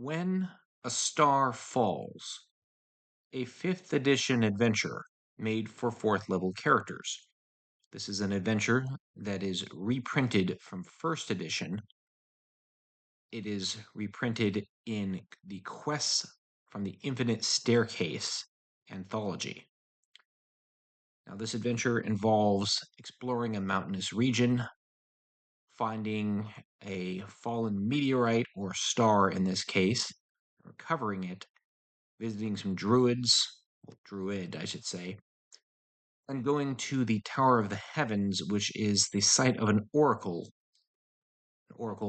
When a Star Falls, a 5th edition adventure made for 4th level characters. This is an adventure that is reprinted from 1st edition. It is reprinted in the Quests from the Infinite Staircase anthology. Now, this adventure involves exploring a mountainous region, finding a fallen meteorite or star in this case, recovering it, visiting some druids, well, druid, I should say, and going to the Tower of the Heavens, which is the site of an oracle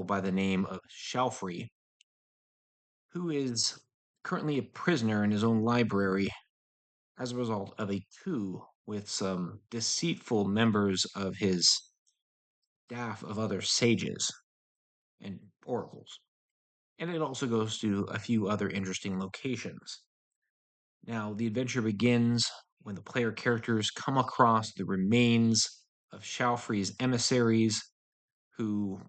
by the name of Shalfrey, who is currently a prisoner in his own library as a result of a coup with some deceitful members of his staff of other sages and oracles. And it also goes to a few other interesting locations. Now, the adventure begins when the player characters come across the remains of Shalfrey's emissaries who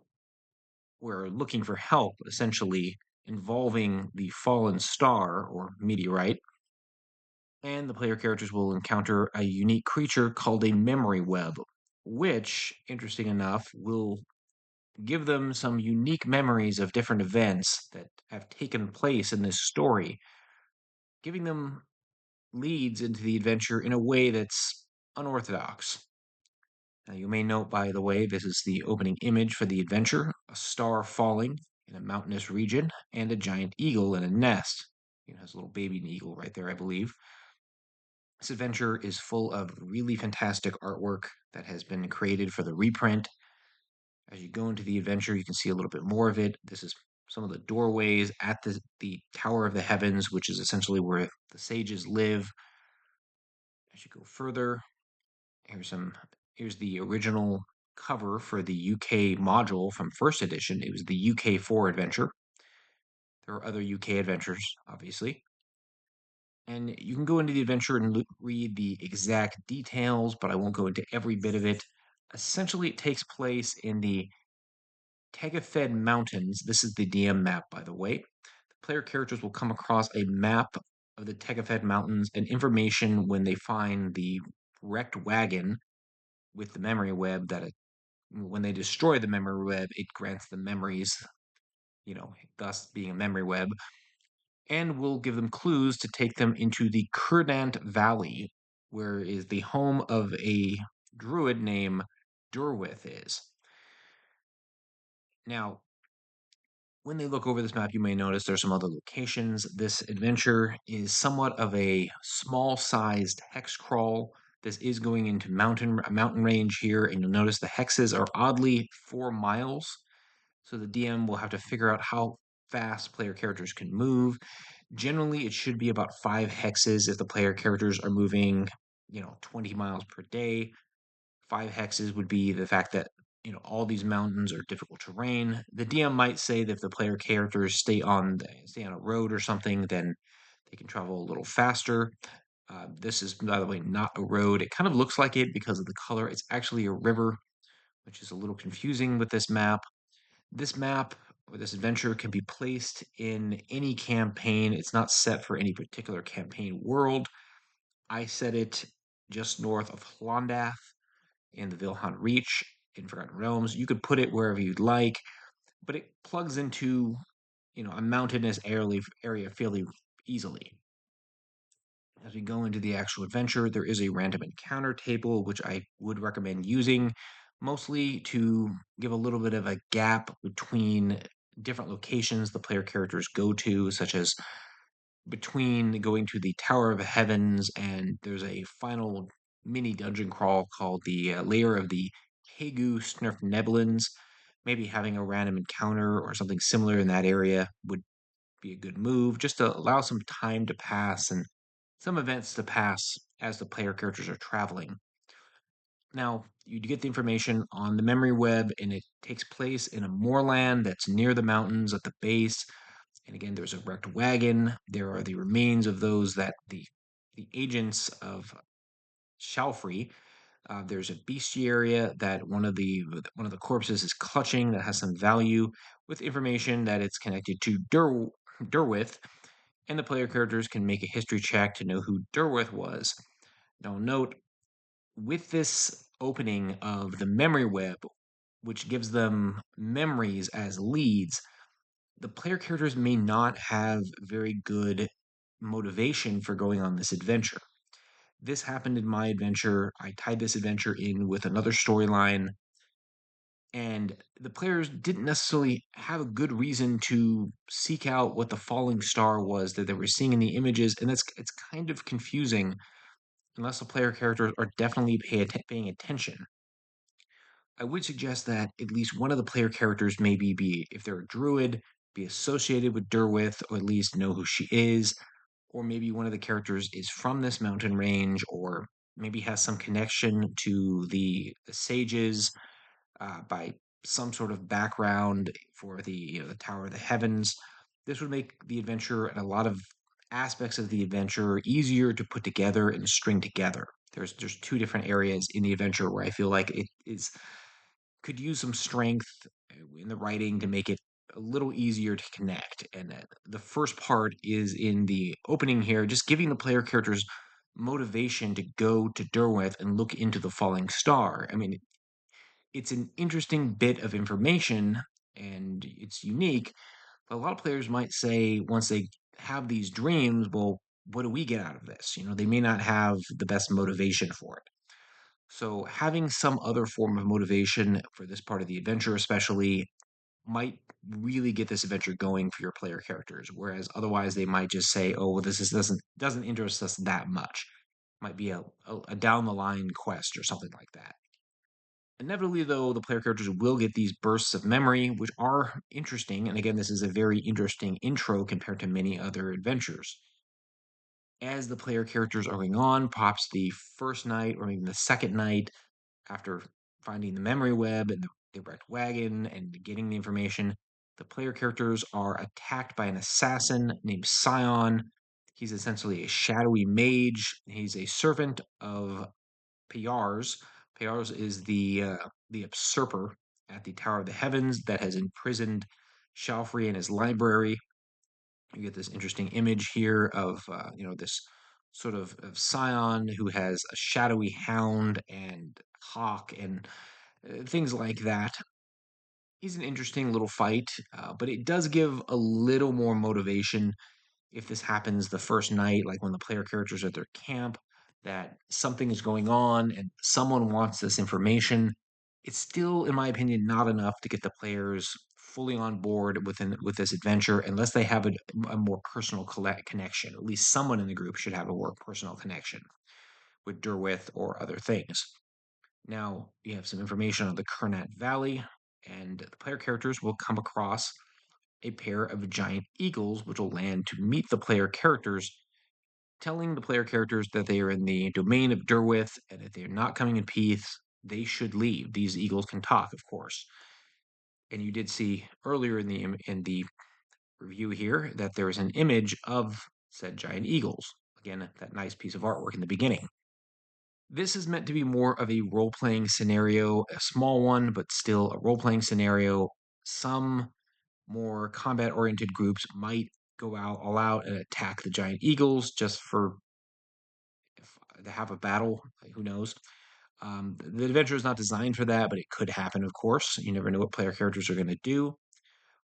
were looking for help, essentially involving the fallen star or meteorite. And the player characters will encounter a unique creature called a memory web, which, interesting enough, will give them some unique memories of different events that have taken place in this story, giving them leads into the adventure in a way that's unorthodox. Now, you may note, by the way, this is the opening image for the adventure, a star falling in a mountainous region, and a giant eagle in a nest. It has a little baby eagle right there, I believe. This adventure is full of really fantastic artwork that has been created for the reprint. As you go into the adventure, you can see a little bit more of it. This is some of the doorways at the Tower of the Heavens, which is essentially where the sages live. As you go further, here's the original cover for the UK module from first edition. It was the UK4 adventure. There are other UK adventures, obviously. And you can go into the adventure and read the exact details, but I won't go into every bit of it. Essentially, it takes place in the Tegafed Mountains. This is the DM map, by the way. The player characters will come across a map of the Tegafed Mountains and information when they find the wrecked wagon with the memory web that when they destroy the memory web, it grants them memories, thus being a memory web, and will give them clues to take them into the Curdant Valley, where is the home of a druid named Durwith is. Now, when they look over this map, you may notice there's some other locations. This adventure is somewhat of a small-sized hex crawl. This is going into a mountain range here, and you'll notice the hexes are oddly 4 miles. So the DM will have to figure out how fast player characters can move. Generally, it should be about 5 hexes if the player characters are moving, 20 miles per day. 5 hexes would be the fact that all these mountains are difficult terrain. The DM might say that if the player characters stay on a road or something, then they can travel a little faster. This is, by the way, not a road. It kind of looks like it because of the color. It's actually a river, which is a little confusing with this map. This map or this adventure can be placed in any campaign. It's not set for any particular campaign world. I set it just north of Hlondath in the Vilhan Reach in Forgotten Realms. You could put it wherever you'd like, but it plugs into, a mountainous area fairly easily. As we go into the actual adventure, there is a random encounter table, which I would recommend using, mostly to give a little bit of a gap between different locations the player characters go to, such as between going to the Tower of the Heavens and there's a final mini dungeon crawl called the Lair of the Kegu Snurf Neblins. Maybe having a random encounter or something similar in that area would be a good move, just to allow some time to pass and some events to pass as the player characters are traveling. Now, you get the information on the memory web, and it takes place in a moorland that's near the mountains at the base. And again, there's a wrecked wagon. There are the remains of those that the agents of Shalfrey. There's a bestiaria that one of the corpses is clutching that has some value, with information that it's connected to Derwith, and the player characters can make a history check to know who Derwith was. Now, note with this opening of the memory web, which gives them memories as leads, the player characters may not have very good motivation for going on this adventure. This happened in my adventure. I tied this adventure in with another storyline, and the players didn't necessarily have a good reason to seek out what the falling star was that they were seeing in the images, and it's kind of confusing unless the player characters are definitely paying attention. I would suggest that at least one of the player characters maybe be, if they're a druid, be associated with Derwith, or at least know who she is, or maybe one of the characters is from this mountain range, or maybe has some connection to the sages by some sort of background for the Tower of the Heavens. This would make the adventure and a lot of aspects of the adventure easier to put together and string together. There's two different areas in the adventure where I feel like it is could use some strength in the writing to make it a little easier to connect. And the first part is in the opening here, just giving the player characters motivation to go to Derwith and look into the falling star. I mean, it's an interesting bit of information and it's unique, but a lot of players might say once they have these dreams, well, what do we get out of this? They may not have the best motivation for it. So having some other form of motivation for this part of the adventure, especially, might really get this adventure going for your player characters. Whereas otherwise, they might just say, "Oh, well, doesn't interest us that much." Might be a down the line quest or something like that. Inevitably, though, the player characters will get these bursts of memory, which are interesting. And again, this is a very interesting intro compared to many other adventures. As the player characters are going on, perhaps the first night or even the second night, after finding the memory web and the wrecked wagon and getting the information, the player characters are attacked by an assassin named Scion. He's essentially a shadowy mage. He's a servant of Payars. Payars is the usurper at the Tower of the Heavens that has imprisoned Shalfrey in his library. You get this interesting image here of this sort of Scion who has a shadowy hound and hawk and things like that. He's an interesting little fight, but it does give a little more motivation if this happens the first night, like when the player characters are at their camp, that something is going on and someone wants this information. It's still, in my opinion, not enough to get the players fully on board with this adventure unless they have a more personal connection. At least someone in the group should have a more personal connection with Derwith or other things. Now, you have some information on the Kernat Valley, and the player characters will come across a pair of giant eagles, which will land to meet the player characters, telling the player characters that they are in the domain of Derwith, and if they are not coming in peace, they should leave. These eagles can talk, of course. And you did see earlier in the review here that there is an image of said giant eagles. Again, that nice piece of artwork in the beginning. This is meant to be more of a role playing scenario, a small one, but still a role playing scenario. Some more combat oriented groups might go out all out and attack the giant eagles just for to have a battle. Who knows? The adventure is not designed for that, but it could happen, of course. You never know what player characters are going to do.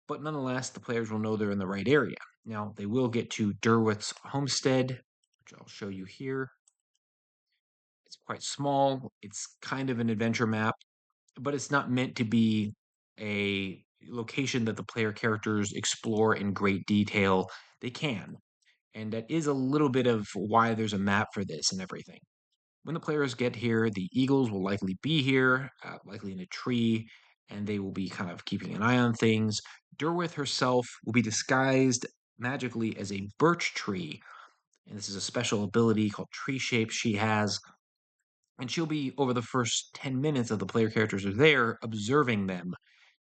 But nonetheless, the players will know they're in the right area. Now, they will get to Derwit's homestead, which I'll show you here. It's quite small. It's kind of an adventure map, but it's not meant to be a location that the player characters explore in great detail. They can. And that is a little bit of why there's a map for this and everything. When the players get here, the eagles will likely be here, likely in a tree, and they will be kind of keeping an eye on things. Derwith herself will be disguised magically as a birch tree, and this is a special ability called Tree Shape she has. And she'll be, over the first 10 minutes of the player characters are there, observing them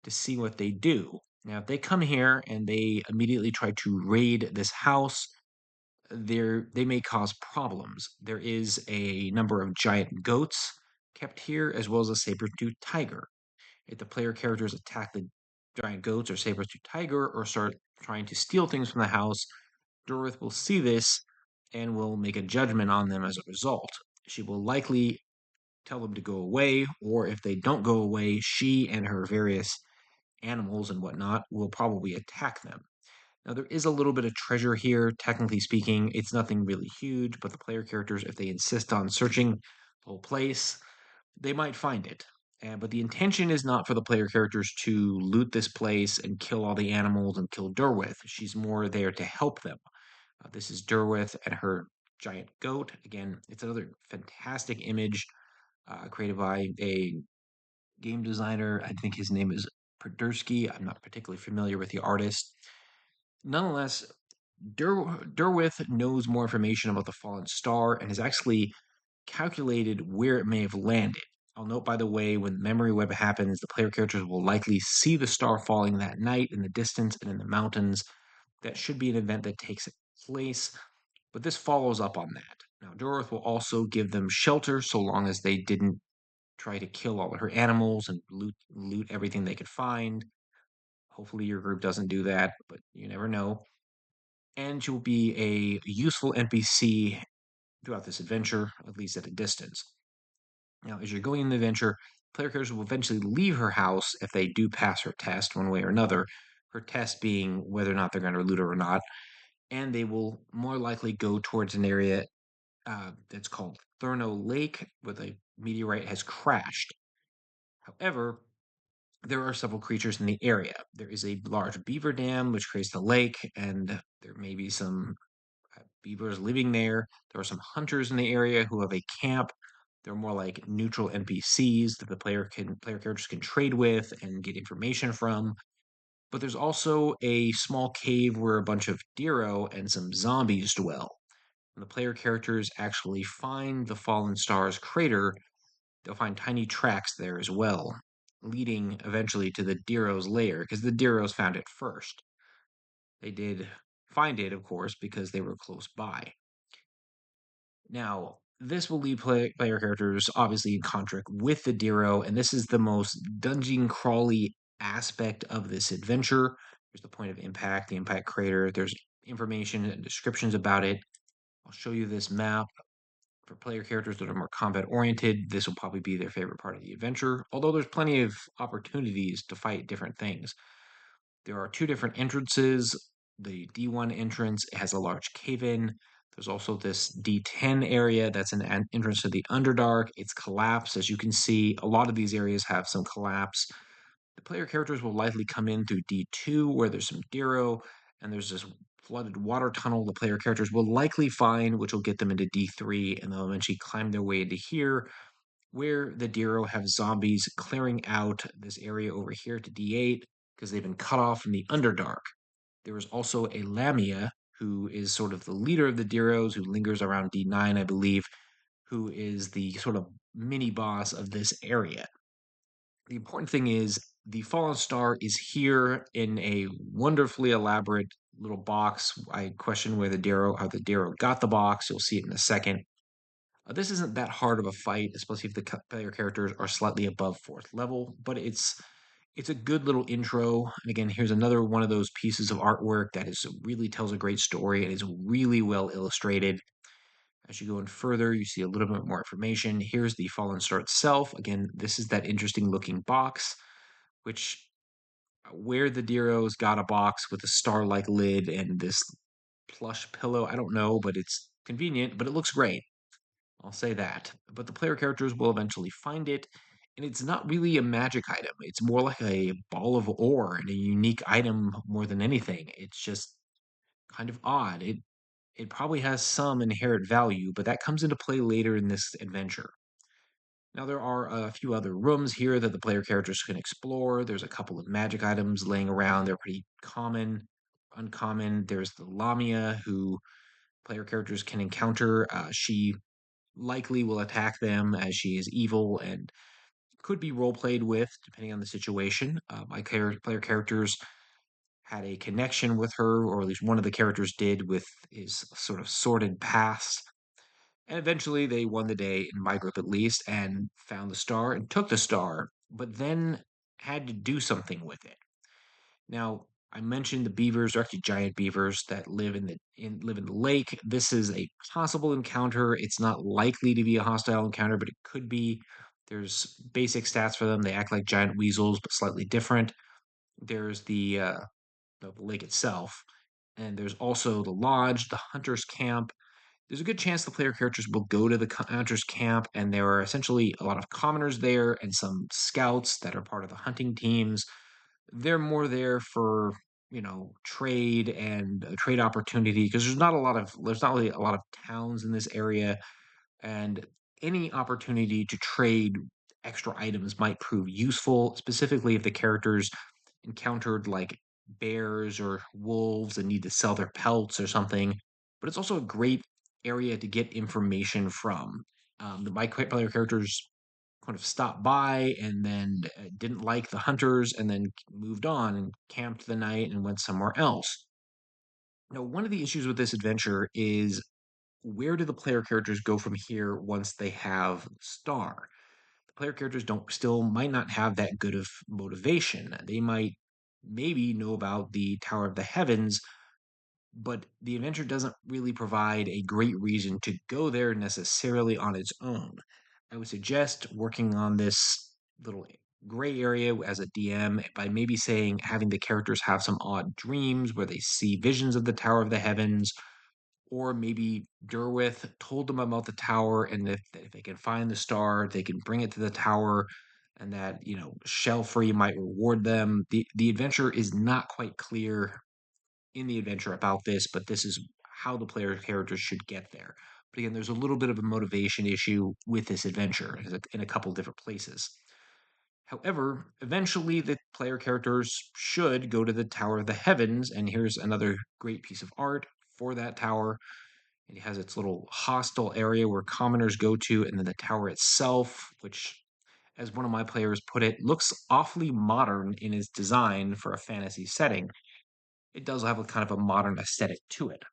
to see what they do. Now, if they come here and they immediately try to raid this house, they may cause problems. There is a number of giant goats kept here, as well as a saber-toothed tiger. If the player characters attack the giant goats or saber-toothed tiger or start trying to steal things from the house, Dorith will see this and will make a judgment on them as a result. She will likely tell them to go away, or if they don't go away, she and her various animals and whatnot will probably attack them. Now, there is a little bit of treasure here, technically speaking. It's nothing really huge, but the player characters, if they insist on searching the whole place, they might find it. But the intention is not for the player characters to loot this place and kill all the animals and kill Derwith. She's more there to help them. This is Derwith and her giant goat. Again, it's another fantastic image created by a game designer. I think his name is Podursky. I'm not particularly familiar with the artist. Nonetheless, Derwith knows more information about the fallen star and has actually calculated where it may have landed. I'll note, by the way, when memory web happens, the player characters will likely see the star falling that night in the distance and in the mountains. That should be an event that takes place, but this follows up on that. Now, Dorothy will also give them shelter so long as they didn't try to kill all of her animals and loot everything they could find. Hopefully, your group doesn't do that, but you never know. And she'll be a useful NPC throughout this adventure, at least at a distance. Now, as you're going in the adventure, player characters will eventually leave her house if they do pass her test one way or another. Her test being whether or not they're going to loot her or not, and they will more likely go towards an area that's called Thurno Lake, where the meteorite has crashed. However, there are several creatures in the area. There is a large beaver dam which creates the lake, and there may be some beavers living there. There are some hunters in the area who have a camp. They're more like neutral NPCs that the player characters can trade with and get information from. But there's also a small cave where a bunch of Diro and some zombies dwell. When the player characters actually find the fallen star's crater, they'll find tiny tracks there as well, leading eventually to the Diro's lair, because the Diros found it first. They did find it, of course, because they were close by. Now, this will leave player characters obviously in conflict with the Diro, and this is the most dungeon crawly aspect of this adventure. There's the point of impact, the impact crater. There's information and descriptions about it. I'll show you this map. For player characters that are more combat oriented, this will probably be their favorite part of the adventure, although there's plenty of opportunities to fight different things. There are two different entrances. The D1 entrance has a large cave in. There's also this D10 area that's an entrance to the Underdark. It's collapsed. As you can see, a lot of these areas have some collapse. The player characters will likely come in through D2, where there's some Diro, and there's this flooded water tunnel the player characters will likely find, which will get them into D3, and they'll eventually climb their way into here, where the Diro have zombies clearing out this area over here to D8 because they've been cut off from the Underdark. There is also a Lamia, who is sort of the leader of the Diros, who lingers around D9, I believe, who is the sort of mini boss of this area. The important thing is the fallen star is here in a wonderfully elaborate little box. I question where how the Darrow got the box. You'll see it in a second. This isn't that hard of a fight, especially if the player characters are slightly above fourth level, but it's a good little intro. And again, here's another one of those pieces of artwork that is really tells a great story and is really well illustrated. As you go in further, you see a little bit more information. Here's the Fallen Star itself. Again, this is that interesting looking box, which where the Diros got a box with a star-like lid and this plush pillow, I don't know, but it's convenient, but it looks great. I'll say that. But the player characters will eventually find it, and it's not really a magic item. It's more like a ball of ore and a unique item more than anything. It's just kind of odd. It probably has some inherent value, but that comes into play later in this adventure. Now, there are a few other rooms here that the player characters can explore. There's a couple of magic items laying around. They're pretty common, uncommon. There's the Lamia, who player characters can encounter. She likely will attack them as she is evil and could be role played with, depending on the situation. My player characters had a connection with her, or at least one of the characters did, with his sort of sordid past. And eventually they won the day, in my group at least, and found the star and took the star, but then had to do something with it. Now, I mentioned the beavers are actually giant beavers that live in the lake. This is a possible encounter. It's not likely to be a hostile encounter, but it could be. There's basic stats for them. They act like giant weasels, but slightly different. There's the lake itself, and there's also the lodge, the hunter's camp. There's a good chance the player characters will go to the hunter's camp, and there are essentially a lot of commoners there and some scouts that are part of the hunting teams. They're more there for trade and trade opportunity because there's not really a lot of towns in this area, and any opportunity to trade extra items might prove useful, specifically if the characters encountered like bears or wolves and need to sell their pelts or something. But it's also a great area to get information from. My player characters kind of stopped by and then didn't like the hunters and then moved on and camped the night and went somewhere else. Now, one of the issues with this adventure is where do the player characters go from here once they have Star? The player characters don't still might not have that good of motivation. They might maybe know about the Tower of the Heavens, but the adventure doesn't really provide a great reason to go there necessarily on its own. I would suggest working on this little gray area as a DM by maybe saying having the characters have some odd dreams where they see visions of the Tower of the Heavens, or maybe Derwith told them about the tower, and if they can find the star, they can bring it to the tower, and that Shell Free might reward them. The adventure is not quite clear in the adventure about this, but this is how the player characters should get there. But again, there's a little bit of a motivation issue with this adventure in a couple different places. However, eventually the player characters should go to the Tower of the Heavens, and here's another great piece of art for that tower. It has its little hostel area where commoners go to, and then the tower itself, which, as one of my players put it, looks awfully modern in its design for a fantasy setting. It does have a kind of a modern aesthetic to it.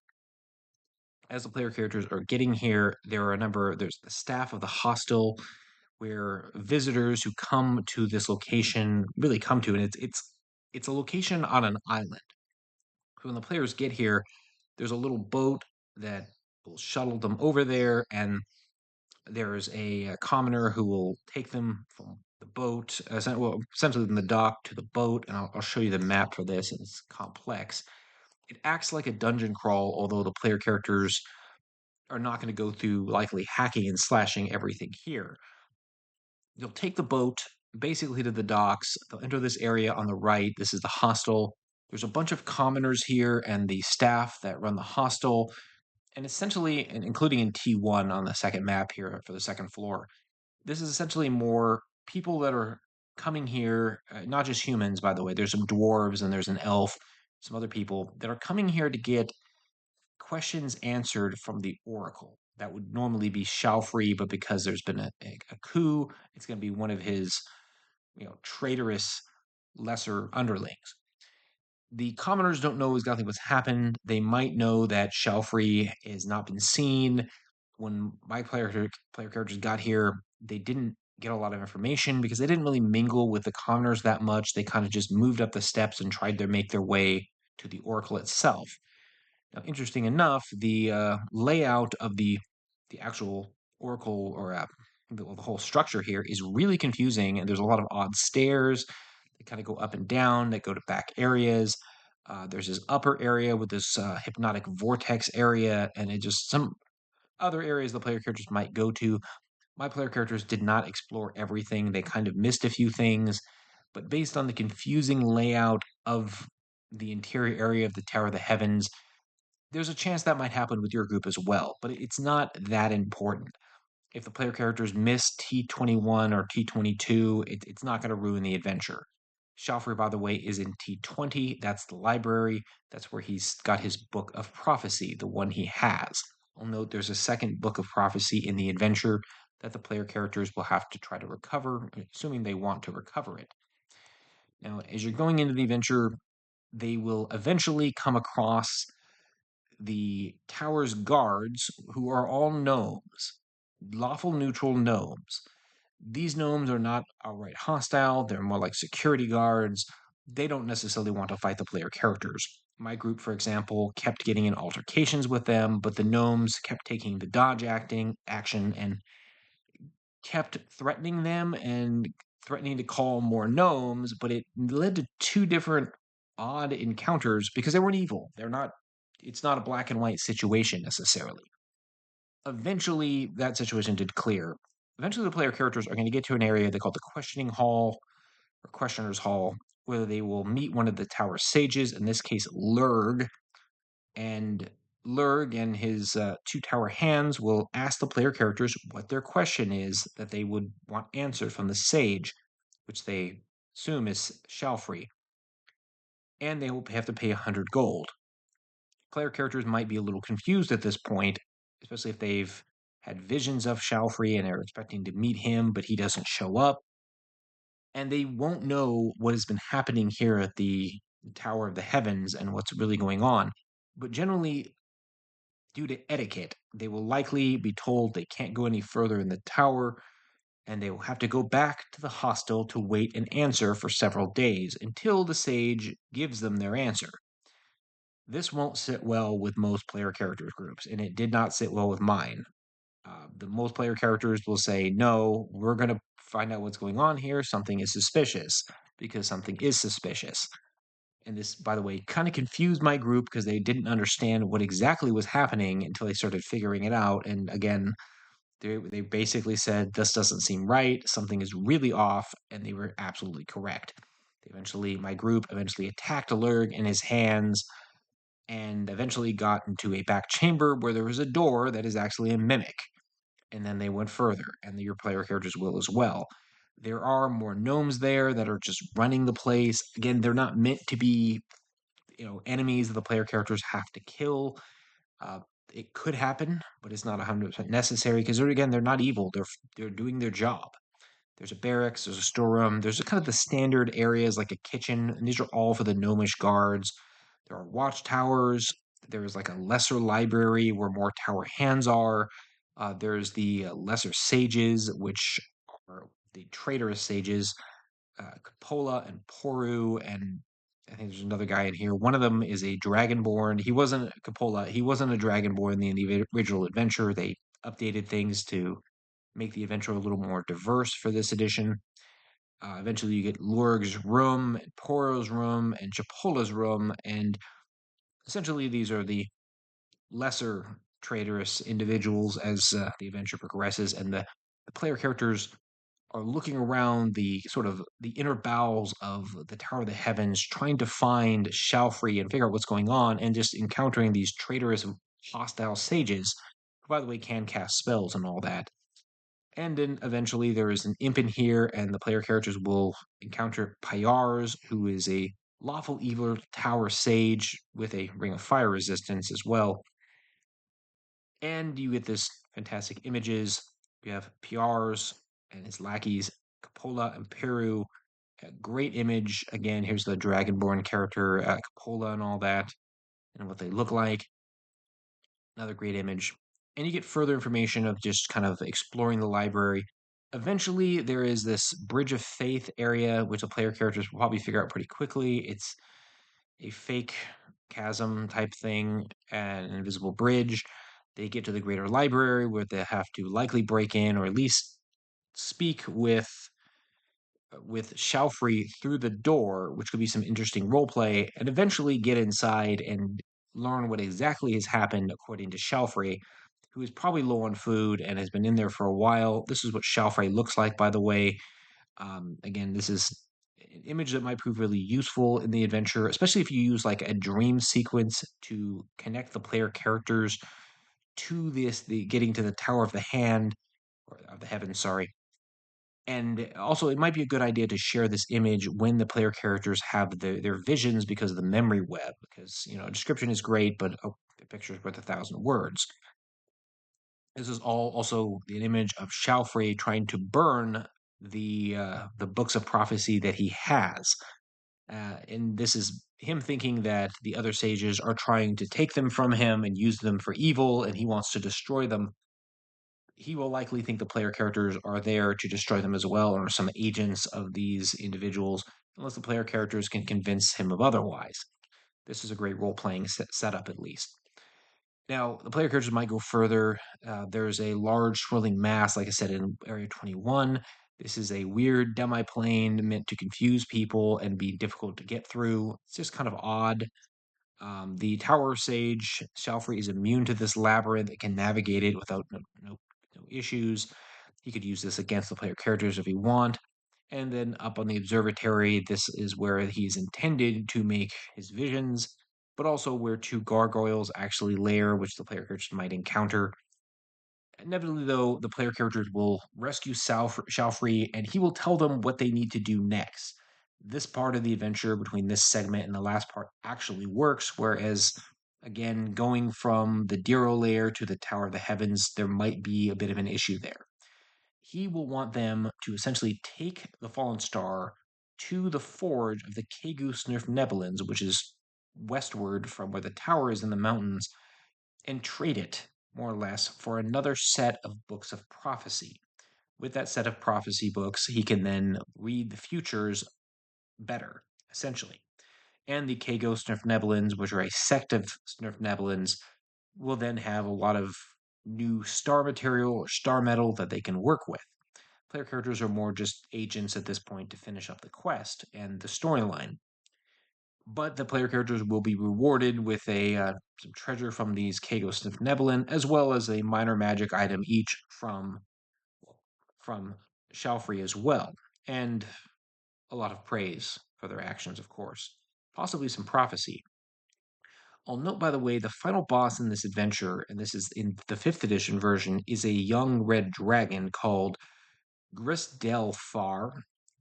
As the player characters are getting here, there's the staff of the hostel where visitors who come to this location really come to, and it's a location on an island. So when the players get here, there's a little boat that will shuttle them over there, and there's a commoner who will take them from the boat, essentially from the dock to the boat, and I'll show you the map for this, and it's complex. It acts like a dungeon crawl, although the player characters are not going to go through likely hacking and slashing everything here. You'll take the boat basically to the docks. They'll enter this area on the right. This is the hostel. There's a bunch of commoners here and the staff that run the hostel. And essentially, and including in T1 on the second map here for the second floor, this is essentially more people that are coming here, not just humans, by the way. There's some dwarves and there's an elf, some other people that are coming here to get questions answered from the Oracle. That would normally be Shalfree, but because there's been a coup, it's going to be one of his, traitorous lesser underlings. The commoners don't know exactly what's happened. They might know that Shalfree has not been seen. When my player characters got here, they didn't get a lot of information because they didn't really mingle with the commoners that much. They kind of just moved up the steps and tried to make their way to the Oracle itself. Now, interesting enough, the layout of the actual Oracle or the whole structure here is really confusing, and there's a lot of odd stairs. They kind of go up and down. They go to back areas. There's this upper area with this hypnotic vortex area, and it just some other areas the player characters might go to. My player characters did not explore everything. They kind of missed a few things, but based on the confusing layout of the interior area of the Tower of the Heavens, there's a chance that might happen with your group as well, but it's not that important. If the player characters miss T21 or T22, it's not going to ruin the adventure. Shoffrey, by the way, is in T20. That's the library. That's where he's got his book of prophecy, the one he has. I'll note there's a second book of prophecy in the adventure that the player characters will have to try to recover, assuming they want to recover it. Now, as you're going into the adventure, they will eventually come across the tower's guards, who are all gnomes, lawful neutral gnomes. These gnomes are not outright hostile, they're more like security guards. they don't necessarily want to fight the player characters. My group, for example, kept getting in altercations with them, but the gnomes kept taking the dodge acting action and kept threatening them and threatening to call more gnomes, but it led to two different odd encounters because they weren't evil. They're not it's not a black and white situation necessarily. Eventually that situation did clear. Eventually the player characters are going to get to an area they call the questioning hall or questioner's hall, where they will meet one of the tower sages, in this case Lurg, and Lurg and his two tower hands will ask the player characters what their question is that they would want answered from the sage, which they assume is Shalfrey, and they will have to pay 100 gold. Player characters might be a little confused at this point, especially if they've had visions of Shalfrey and are expecting to meet him, but he doesn't show up, and they won't know what has been happening here at the Tower of the Heavens and what's really going on. But generally, due to etiquette, they will likely be told they can't go any further in the tower, and they will have to go back to the hostel to wait an answer for several days until the sage gives them their answer. This won't sit well with most player characters groups, and it did not sit well with mine. The most player characters will say, "No, we're going to find out what's going on here. Something is suspicious," because something is suspicious. And this, by the way, kind of confused my group because they didn't understand what exactly was happening until they started figuring it out. And again, they basically said, "This doesn't seem right. Something is really off," and they were absolutely correct. My group eventually attacked Alurg in his hands and eventually got into a back chamber where there was a door that is actually a mimic. And then they went further, and your player characters will as well. There are more gnomes there that are just running the place. Again, they're not meant to be, enemies that the player characters have to kill. Uh, it could happen, but it's not 100% necessary because they're not evil. They're doing their job. There's a barracks, there's a storeroom, there's kind of the standard areas like a kitchen, and these are all for the gnomish guards. There are watchtowers. There is like a lesser library where more tower hands are. There's the lesser sages, which are the traitorous sages, Capola and Poru, and I think there's another guy in here. One of them is a dragonborn. He wasn't Capola. He wasn't a dragonborn in the original adventure. They updated things to make the adventure a little more diverse for this edition. Eventually, you get Lurg's room, and Poro's room, and Chapola's room, and essentially these are the lesser traitorous individuals as the adventure progresses, and the player characters are looking around the sort of the inner bowels of the Tower of the Heavens, trying to find Shalfrey and figure out what's going on, and just encountering these traitorous, hostile sages, who, by the way, can cast spells and all that. And then eventually there is an imp in here, and the player characters will encounter Pyars, who is a lawful evil tower sage with a ring of fire resistance as well. And you get this fantastic images. You have Pyars and his lackeys, Capola and Peru. A great image. Again, here's the Dragonborn character, Capola, and all that, and what they look like. Another great image. And you get further information of just kind of exploring the library. Eventually, there is this Bridge of Faith area, which the player characters will probably figure out pretty quickly. It's a fake chasm type thing, an invisible bridge. They get to the greater library where they have to likely break in or at least speak with Shalfrey through the door, which could be some interesting roleplay, and eventually get inside and learn what exactly has happened according to Shalfrey, who is probably low on food and has been in there for a while. This is what Shalfrey looks like, by the way. Again, this is an image that might prove really useful in the adventure, especially if you use like a dream sequence to connect the player characters to the getting to the Tower of the Hand or of the Heavens, sorry. And also, it might be a good idea to share this image when the player characters have their visions because of the memory web. Because a description is great, but the picture is worth 1,000 words. This is all also an image of Shalfrey trying to burn the books of prophecy that he has. And this is him thinking that the other sages are trying to take them from him and use them for evil, and he wants to destroy them. He will likely think the player characters are there to destroy them as well, or some agents of these individuals. unless the player characters can convince him of otherwise. This is a great role playing setup, at least. Now, the player characters might go further. There's a large swirling mass, like I said, in Area 21. This is a weird demi-plane meant to confuse people and be difficult to get through. It's just kind of odd. The Tower Sage, Shalfrey, is immune to this labyrinth. It can navigate it without no issues. He could use this against the player characters if he want. And then up on the observatory, this is where he's intended to make his visions, but also where two gargoyles actually lair, which the player characters might encounter. Inevitably, though, the player characters will rescue Shalfrey, and he will tell them what they need to do next. This part of the adventure between this segment and the last part actually works, whereas, again, going from the Diro lair to the Tower of the Heavens, there might be a bit of an issue there. He will want them to essentially take the fallen star to the forge of the Kegu Nebulans, which is westward from where the tower is in the mountains, and trade it, more or less, for another set of books of prophecy. With that set of prophecy books, he can then read the futures better, essentially. And the Kago Nebulans, which are a sect of Nebulans, will then have a lot of new star material or star metal that they can work with. Player characters are more just agents at this point to finish up the quest and the storyline. But the player characters will be rewarded with some treasure from these Kagos of Nebulin, as well as a minor magic item each from Shalfrey as well, and a lot of praise for their actions, of course. Possibly some prophecy. I'll note, by the way, the final boss in this adventure, and this is in the 5th edition version, is a young red dragon called Grisdelfar.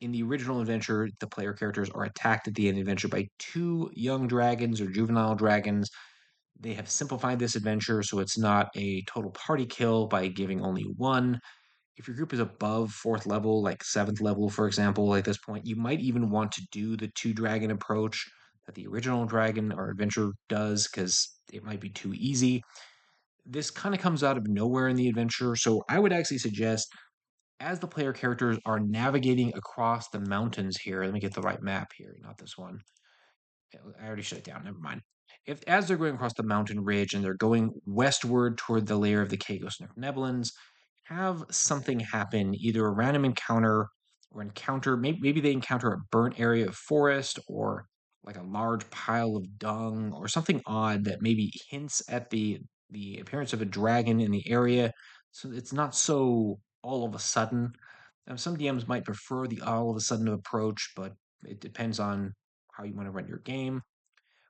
In the original adventure, the player characters are attacked at the end of the adventure by two young dragons or juvenile dragons. They have simplified this adventure so it's not a total party kill by giving only one. If your group is above 4th level, like 7th level, for example, at this point, you might even want to do the two dragon approach that the original dragon or adventure does because it might be too easy. This kind of comes out of nowhere in the adventure, so I would actually suggest as the player characters are navigating across the mountains here, let me get the right map here, not this one. I already shut it down. Never mind. If as they're going across the mountain ridge and they're going westward toward the lair of the Kagos Nebulans, have something happen, either a random encounter or encounter. Maybe they encounter a burnt area of forest or like a large pile of dung or something odd that maybe hints at the appearance of a dragon in the area. So it's not so all of a sudden. Some DMs might prefer the all of a sudden approach, but it depends on how you want to run your game.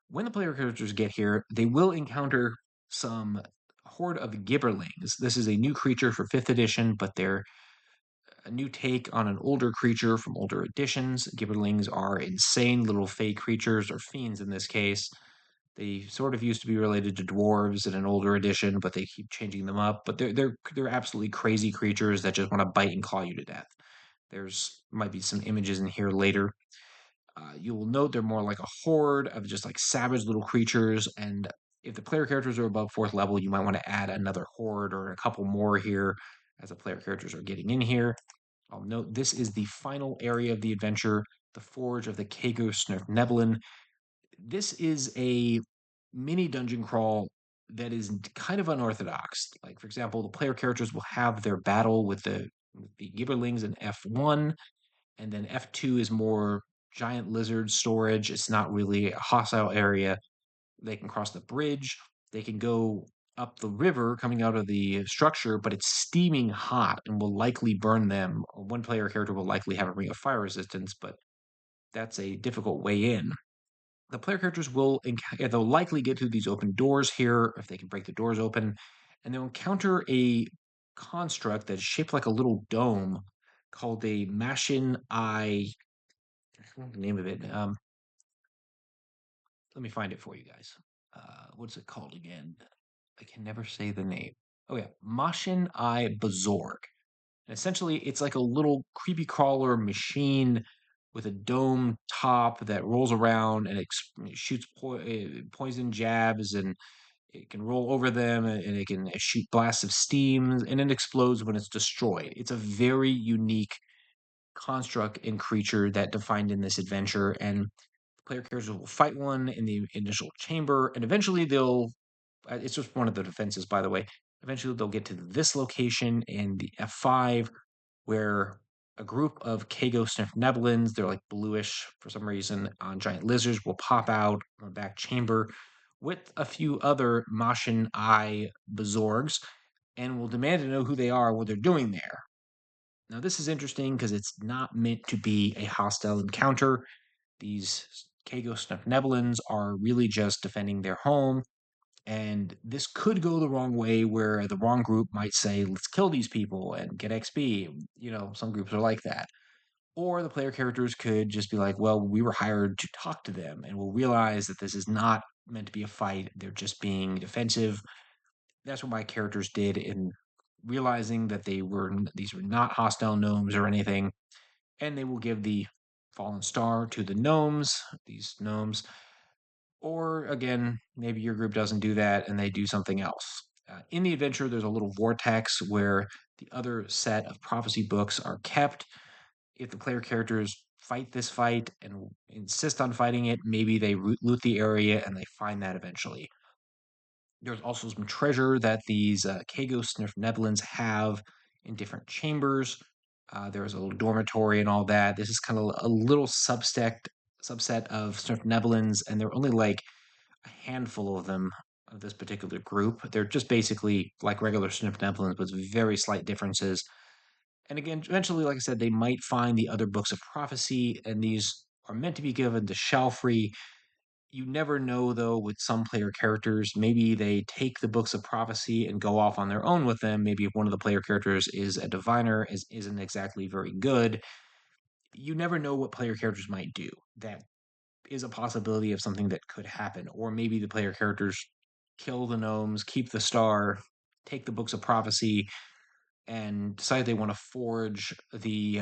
When the player characters get here, they will encounter some horde of gibberlings. This is a new creature for 5th edition, but they're a new take on an older creature from older editions. Gibberlings are insane little fey creatures, or fiends in this case. They sort of used to be related to dwarves in an older edition, but they keep changing them up. But they're absolutely crazy creatures that just want to bite and claw you to death. There's might be some images in here later. You will note they're more like a horde of just like savage little creatures. And if the player characters are above 4th level, you might want to add another horde or a couple more here as the player characters are getting in here. I'll note this is the final area of the adventure, the Forge of the Kago Nebulin. This is a mini dungeon crawl that is kind of unorthodox. Like, for example, the player characters will have their battle with the Gibberlings in F1, and then F2 is more giant lizard storage. It's not really a hostile area. They can cross the bridge. They can go up the river coming out of the structure, but it's steaming hot and will likely burn them. One player character will likely have a ring of fire resistance, but that's a difficult way in. The player characters they'll likely get through these open doors here if they can break the doors open, and they'll encounter a construct that's shaped like a little dome called a Mashin Eye. I forgot the name of it. Let me find it for you guys. What's it called again? I can never say the name. Oh yeah, Mashin Eye Bazorg. And essentially, it's like a little creepy crawler machine with a dome top that rolls around and it shoots poison jabs, and it can roll over them and it can shoot blasts of steam and it explodes when it's destroyed. It's a very unique construct and creature that defined in this adventure, and player characters will fight one in the initial chamber, and eventually they'll. It's just one of the defenses, by the way. Eventually, they'll get to this location in the F5, where a group of Kago sniff Nebulins, they're like bluish for some reason, on giant lizards, will pop out from the back chamber with a few other Martian Eye Bezorgs and will demand to know who they are, what they're doing there. Now, this is interesting because it's not meant to be a hostile encounter. These Kago sniff Nebulins are really just defending their home, and this could go the wrong way where the wrong group might say, let's kill these people and get XP. Some groups are like that. Or the player characters could just be like, well, we were hired to talk to them, and we'll realize that this is not meant to be a fight. They're just being defensive. That's what my characters did in realizing that these were not hostile gnomes or anything. And they will give the fallen star to the gnomes, these gnomes, or again, maybe your group doesn't do that and they do something else. In the adventure, there's a little vortex where the other set of prophecy books are kept. If the player characters fight this fight and insist on fighting it, maybe they loot the area and they find that eventually. There's also some treasure that these Kago Sniff Nebulins have in different chambers. There's a little dormitory and all that. This is kind of a little subset of Sniff Nebulins, and they're only like a handful of them of this particular group. They're just basically like regular Sniff Nebulins, but with very slight differences. And again, eventually, like I said, they might find the other books of prophecy, and these are meant to be given to Shalfrey. You never know, though, with some player characters. Maybe they take the books of prophecy and go off on their own with them. Maybe if one of the player characters is a diviner, isn't exactly very good. You never know what player characters might do. That is a possibility of something that could happen. Or maybe the player characters kill the gnomes, keep the star, take the books of prophecy, and decide they want to forge the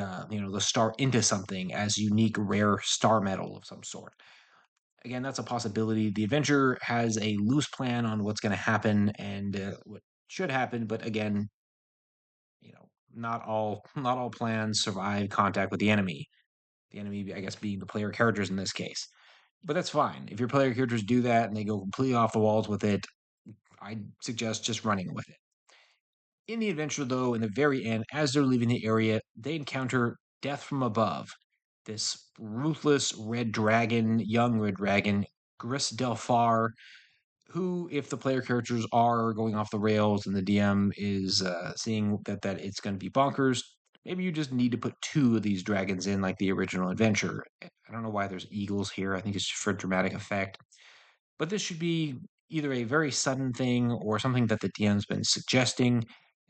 star into something as unique, rare star metal of some sort. Again, that's a possibility. The adventure has a loose plan on what's going to happen and what should happen, but again, not all plans survive contact with the enemy. The enemy, I guess, being the player characters in this case. But that's fine. If your player characters do that and they go completely off the walls with it, I suggest just running with it. In the adventure, though, in the very end, as they're leaving the area, they encounter death from above. This ruthless young red dragon, Gris Delphar, who, if the player characters are going off the rails and the DM is seeing that it's going to be bonkers, maybe you just need to put two of these dragons in like the original adventure. I don't know why there's eagles here. I think it's for dramatic effect. But this should be either a very sudden thing or something that the DM's been suggesting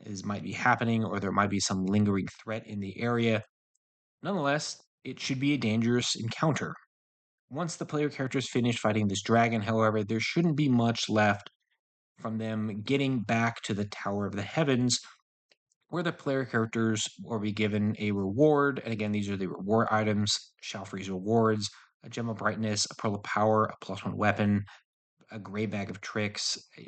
is might be happening, or there might be some lingering threat in the area. Nonetheless, it should be a dangerous encounter. Once the player characters finish fighting this dragon, however, there shouldn't be much left from them getting back to the Tower of the Heavens, where the player characters will be given a reward. And again, these are the reward items, Shalfrey's rewards, a gem of brightness, a pearl of power, a +1 weapon, a gray bag of tricks, an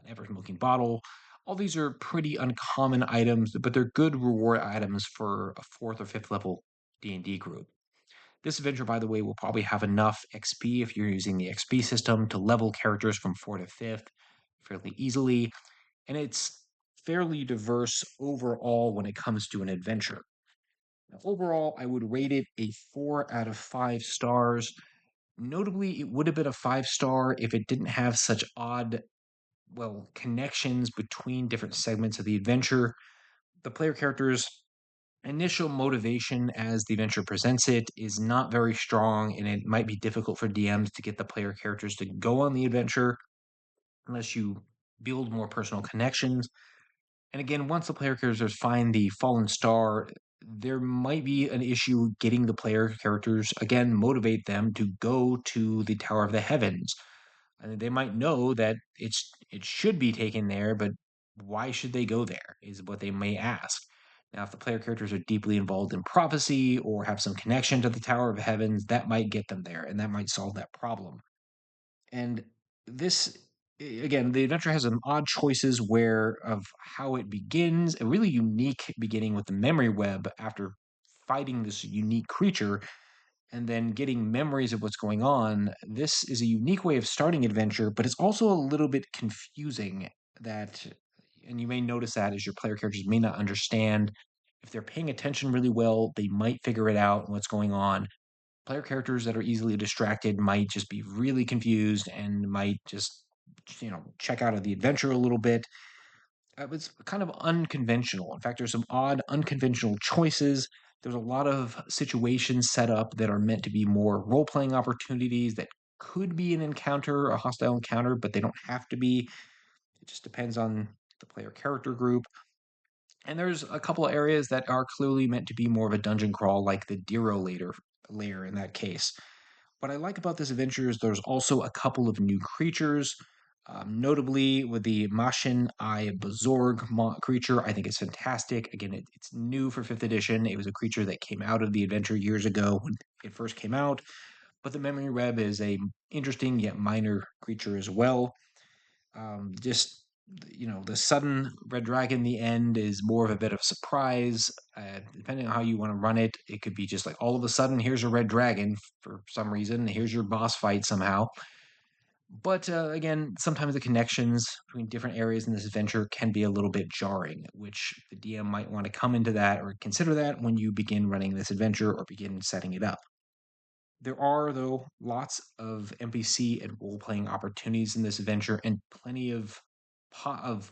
ever-smoking bottle. All these are pretty uncommon items, but they're good reward items for a 4th or 5th level D&D group. This adventure, by the way, will probably have enough XP if you're using the XP system to level characters from 4th to 5th fairly easily, and it's fairly diverse overall when it comes to an adventure. Now, overall, I would rate it a 4 out of 5 stars. Notably, it would have been a 5-star if it didn't have such odd, connections between different segments of the adventure. The player character's initial motivation as the adventure presents it is not very strong, and it might be difficult for DMs to get the player characters to go on the adventure unless you build more personal connections. And again, once the player characters find the fallen star, there might be an issue getting the player characters, again, motivate them to go to the Tower of the Heavens. And they might know that it should be taken there, but why should they go there, is what they may ask. Now, if the player characters are deeply involved in prophecy or have some connection to the Tower of Heavens, that might get them there, and that might solve that problem. And this again, the adventure has some odd choices where of how it begins, a really unique beginning with the memory web after fighting this unique creature and then getting memories of what's going on. This is a unique way of starting adventure, but it's also a little bit confusing that, and you may notice that as your player characters may not understand. If they're paying attention really well, they might figure it out what's going on. Player characters that are easily distracted might just be really confused and might just, check out of the adventure a little bit. It's kind of unconventional. In fact, there's some odd, unconventional choices. There's a lot of situations set up that are meant to be more role playing opportunities that could be an encounter, a hostile encounter, but they don't have to be. It just depends on the player character group. And there's a couple of areas that are clearly meant to be more of a dungeon crawl, like the Diro layer in that case. What I like about this adventure is there's also a couple of new creatures, notably with the Mashin I Bazorg creature. I think it's fantastic. Again, it's new for 5th edition. It was a creature that came out of the adventure years ago when it first came out, but the Memory Web is a interesting yet minor creature as well. Just the sudden red dragon in the end is more of a bit of a surprise. Depending on how you want to run it, it could be just like all of a sudden here's a red dragon for some reason, here's your boss fight somehow. But again, sometimes the connections between different areas in this adventure can be a little bit jarring, which the DM might want to come into that or consider that when you begin running this adventure or begin setting it up. There are, though, lots of NPC and role playing opportunities in this adventure and plenty of,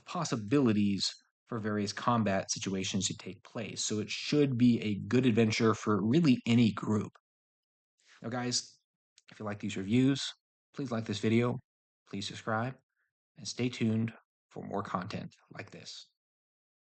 possibilities for various combat situations to take place. So it should be a good adventure for really any group. Now, guys, if you like these reviews, please like this video, please subscribe, and stay tuned for more content like this.